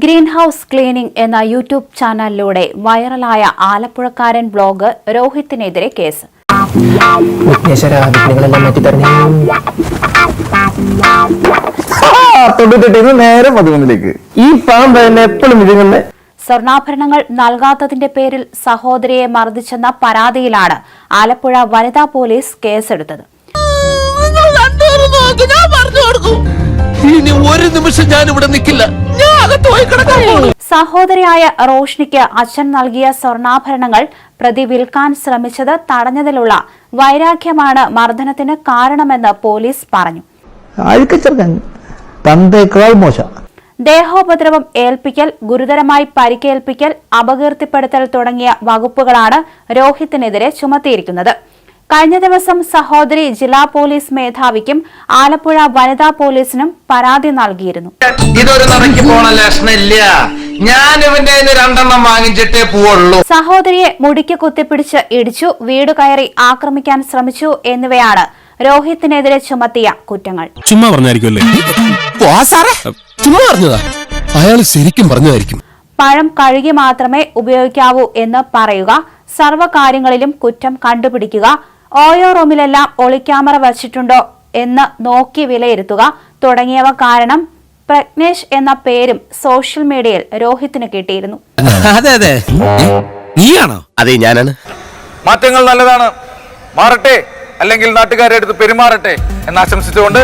Green house cleaning എന്ന YouTube ചാനലിലൂടെ വൈറലായ ആലപ്പുഴക്കാരൻ ബ്ലോഗർ രോഹിത്തിനെതിരെ കേസ്. സ്വർണ്ണാഭരണങ്ങൾ നൽകാത്തതിന്റെ പേരിൽ സഹോദരിയെ മർദ്ദിച്ചെന്ന പരാതിയിലാണ് ആലപ്പുഴ വനിതാ പോലീസ് കേസെടുത്തത്. ഒരു നിമിഷം ഞാൻ ഇവിടെ നിൽക്കില്ല. സഹോദരിയായ റോഷ്നിക്ക് അച്ഛൻ നൽകിയ സ്വർണ്ണാഭരണങ്ങൾ പ്രതി വിൽക്കാൻ ശ്രമിച്ചത് തടഞ്ഞതിലുള്ള വൈരാഗ്യമാണ് മർദ്ദനത്തിന് കാരണമെന്ന് പോലീസ് പറഞ്ഞു. ദേഹോപദ്രവം ഏൽപ്പിക്കൽ, ഗുരുതരമായി പരിക്കേൽപ്പിക്കൽ, അപകീർത്തിപ്പെടുത്തൽ തുടങ്ങിയ വകുപ്പുകളാണ് രോഹിത്തിനെതിരെ ചുമത്തിയിരിക്കുന്നത്. കഴിഞ്ഞ ദിവസം സഹോദരി ജില്ലാ പോലീസ് മേധാവിക്കും ആലപ്പുഴ വനിതാ പോലീസിനും പരാതി നൽകിയിരുന്നു. സഹോദരിയെ മുടിക്ക് കുത്തിപ്പിടിച്ച് ഇടിച്ചു, വീട് കയറി ആക്രമിക്കാൻ ശ്രമിച്ചു എന്നിവയാണ് രോഹിത്തിനെതിരെ ചുമത്തിയ കുറ്റങ്ങൾ. ചുമ്മാ പറഞ്ഞായിരിക്കും. അയാൾ ശരിക്കും പറഞ്ഞതായിരിക്കും. പഴം കഴുകി മാത്രമേ ഉപയോഗിക്കാവൂ എന്ന് പറയുക, സർവ്വകാര്യങ്ങളിലും കുറ്റം കണ്ടുപിടിക്കുക, ഓരോ റൂമിലെല്ലാം ഒളിക്യാമറ വച്ചിട്ടുണ്ടോ എന്ന് നോക്കി വിലയിരുത്തുക തുടങ്ങിയവ കാരണം പ്രജ്ഞേഷ് എന്ന പേരും സോഷ്യൽ മീഡിയയിൽ രോഹിത്തിന് കിട്ടിയിരുന്നു. അതെ, ഞാനാണ്. മാറ്റങ്ങൾ നല്ലതാണ്, മാറട്ടെ, അല്ലെങ്കിൽ നാട്ടുകാരെ അടുത്ത് പെരുമാറട്ടെ എന്ന് ആശംസിച്ചുകൊണ്ട്